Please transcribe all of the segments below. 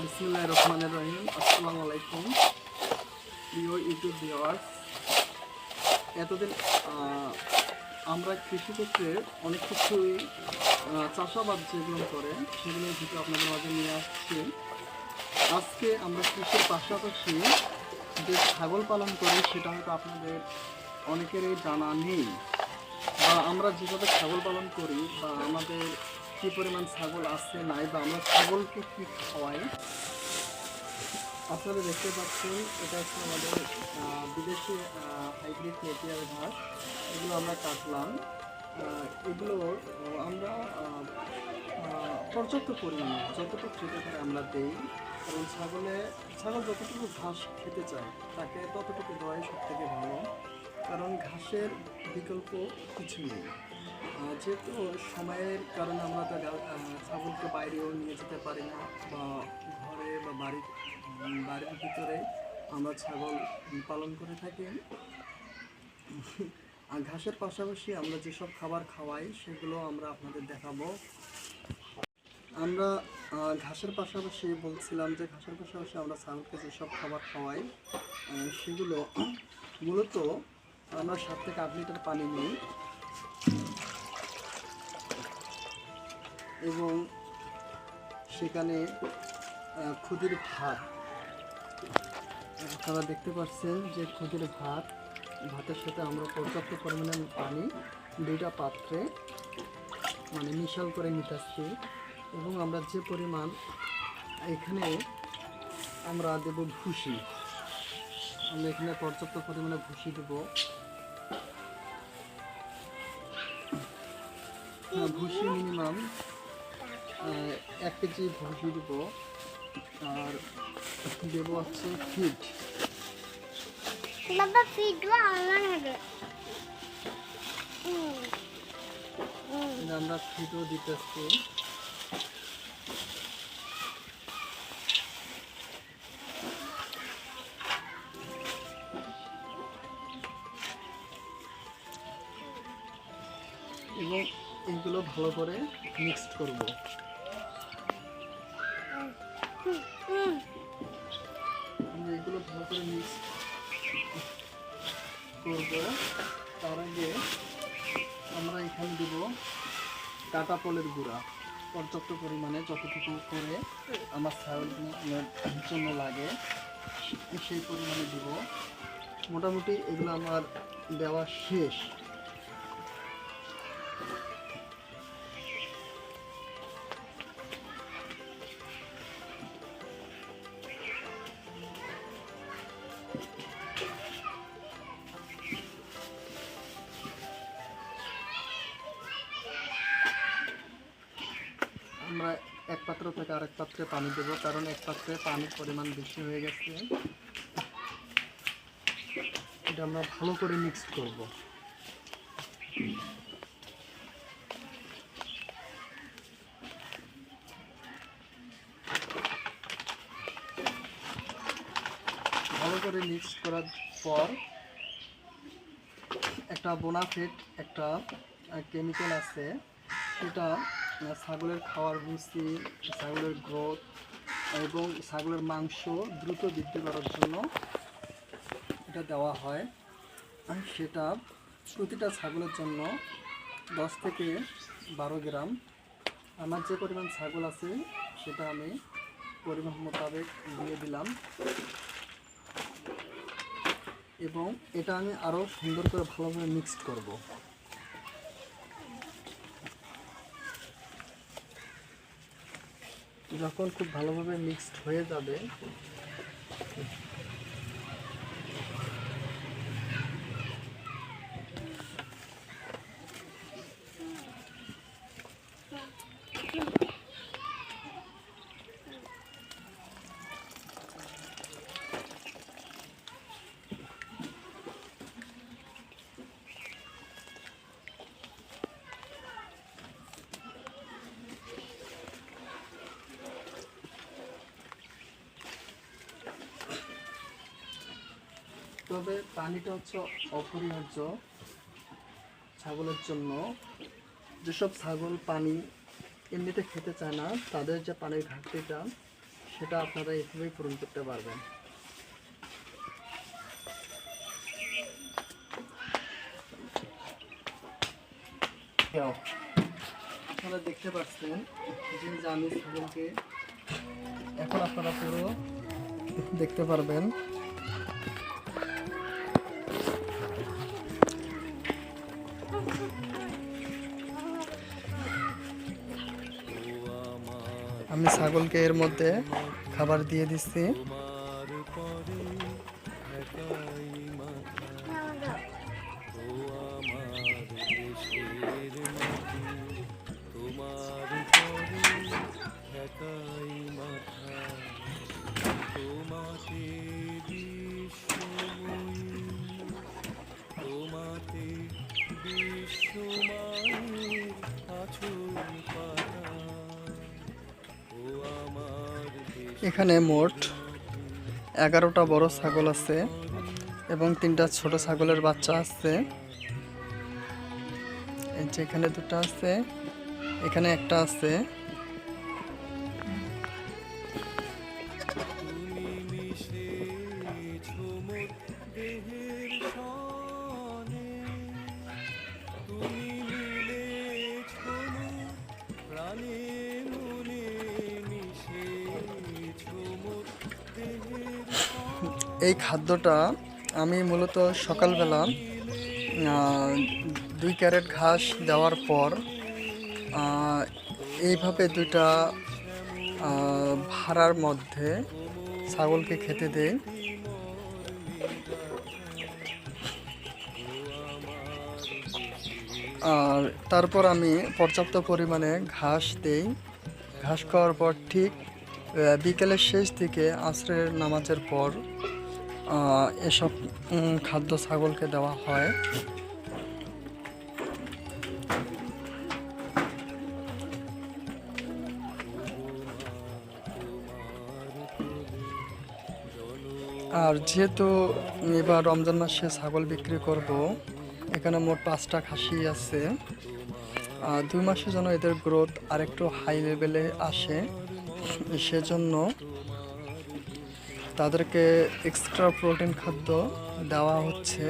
বিসমিল্লাহির রহমানির রহিম। আসসালামু আলাইকুম প্রিয় ইউটিউব ভিউয়ার্স। এতদিন আমরা কৃষিক্ষেত্রে অনেক কিছুই চাষাবাদ যেগুলো করে সেগুলোর ভিডিও আপনাদের মাঝে নিয়ে আসছি। আজকে আমরা কৃষির পাশাপাশি যে ছাগল পালন করি সেটা হয়তো আপনাদের অনেকেরই জানা নেই, বা আমরা যেভাবে ছাগল পালন করি বা আমাদের কী পরিমাণ ছাগল আছে নাই, বা আমরা ছাগলকে কী খাওয়াই। আপনারা দেখতে পাচ্ছেন এটা হচ্ছে আমাদের বিদেশি হাইব্রিড নেপিয়ার ঘাস। এগুলো আমরা কাটলাম। এগুলো আমরা পর্যাপ্ত পরিমাণে যতটুকু খেতে পারে আমরা দেই, কারণ ছাগল যতটুকু ঘাস খেতে চায় তাকে ততটুকু দেওয়াই সব থেকে ভালো, কারণ ঘাসের বিকল্প কিছু নেই। যেহেতু সময়ের কারণে আমরা ছাগলকে বাইরেও নিয়ে যেতে পারি না, বা ঘরে বা বাড়ির ভিতরে আমরা ছাগল পালন করে থাকি। আর ঘাসের পাশাপাশি আমরা যেসব খাবার খাওয়াই সেগুলো আমরা আপনাদের দেখাবো। আমরা ঘাসের পাশাপাশি বলছিলাম যে ঘাসের পাশাপাশি আমরা ছাগলকে যেসব খাবার খাওয়াই সেগুলো মূলত আমরা 7 থেকে 8 লিটার পানি নিই এবং সেখানে খুদের ভাত, আপনারা দেখতে পাচ্ছেন যে খুদের ভাতের সাথে আমরা পর্যাপ্ত পরিমাণে পানি 2টা পাত্রে মিশাল করে নিতেছি। এবং আমরা যে পরিমাণ এখানে আমরা দেব ভুসি, আমরা এখানে পর্যাপ্ত পরিমাণে ভুসি দেব। ভুসি মিনিমাম 1 কেজি ভুসি দেব। আর দেব হচ্ছে ফিড। বাবা ফিড আমরা ফিডও দিতেছি। এবং এইগুলো ভালো করে মিক্সড করব। আমরা এগুলো ভালো করে মিক্স করব। তার আগে আমরা এখানে দেব কাটা ফলের গুঁড়া পর্যাপ্ত পরিমাণে, যতটুকু করে আমার ছাগলের জন্য লাগে সেই পরিমাণে দেব। মোটামুটি এগুলো আমার দেওয়া শেষ। আমরা এক পাত্র থেকে আরেক পাত্রে পানি দেব, কারণ এক পাত্রে পানির পরিমাণ বেশি হয়ে গেছে। এটা আমরা ভালো করে মিক্স করব। ভালো করে মিক্স করার পর একটা বোনাফিট একটা কেমিক্যাল আছে, সেটা ছাগলের খাওয়ার রুচি, ছাগলের গ্রোথ এবং ছাগলের মাংস দ্রুত বৃদ্ধি করার জন্য এটা দেওয়া হয়। সেটা প্রতিটা ছাগলের জন্য 10 থেকে 12 গ্রাম। আমার যে পরিমাণ ছাগল আছে সেটা আমি পরিমাণ মোতাবেক দিয়ে দিলাম। এবং এটা আমি আরও সুন্দর করে ভালোভাবে মিক্সড করব। যখন খুব ভালোভাবে মিক্সড হয়ে যাবে তবে পানিটা হচ্ছে অপরিহার্য ছাগলের জন্য। যেসব ছাগল পানি এমনিতে খেতে চায় না, তাদের যে পানির ঘাটতিটা সেটা আপনারা এভাবেই পূরণ করতে পারবেন। আপনারা দেখতে পাচ্ছেন যে আমি ছাগলকে এখন আপনারা পুরো দেখতে পারবেন। আমি ছাগলকে এর মধ্যে খাবার দিয়ে দিচ্ছি। এখানে মোট 11টা বড় ছাগল আছে এবং 3টা ছোট ছাগলের বাচ্চা আছে। এই যে এখানে 2টা আছে, এখানে একটা আছে। এই খাদ্যটা আমি মূলত সকালবেলা 2 ক্যারেট ঘাস দেওয়ার পর এইভাবে 2টা ভাড়ার মধ্যে ছাগলকে খেতে দেই। আর তারপর আমি পর্যাপ্ত পরিমাণে ঘাস দেই। ঘাস খাওয়ার পর ঠিক বিকেলের শেষ দিকে আসরের নামাজের পর এসব খাদ্য ছাগলকে দেওয়া হয়। আর যেহেতু এবার রমজান মাসে ছাগল বিক্রি করব, এখানে মোট 5টা খাসি আছে। 2 মাসের জন্য এদের গ্রোথ আরেকটু হাই লেভেলে আসে, সেজন্য তাদেরকে এক্সট্রা প্রোটিন খাদ্য দেওয়া হচ্ছে।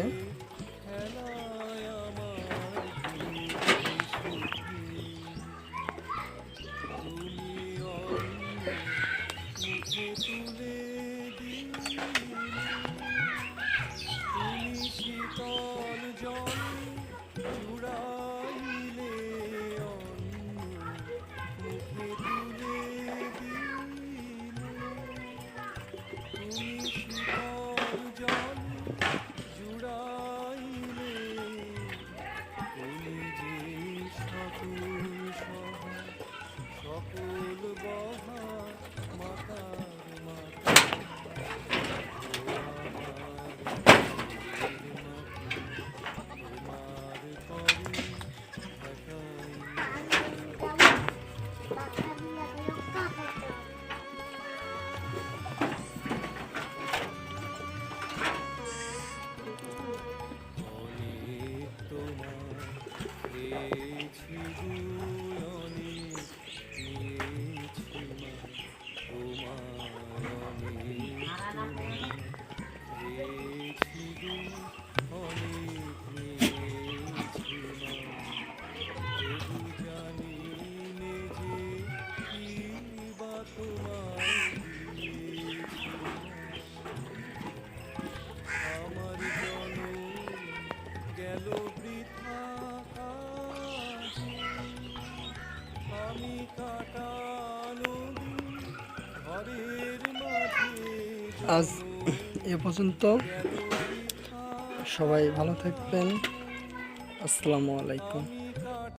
আজ এ পর্যন্ত। সবাই ভালো থাকবেন। আসসালামু আলাইকুম।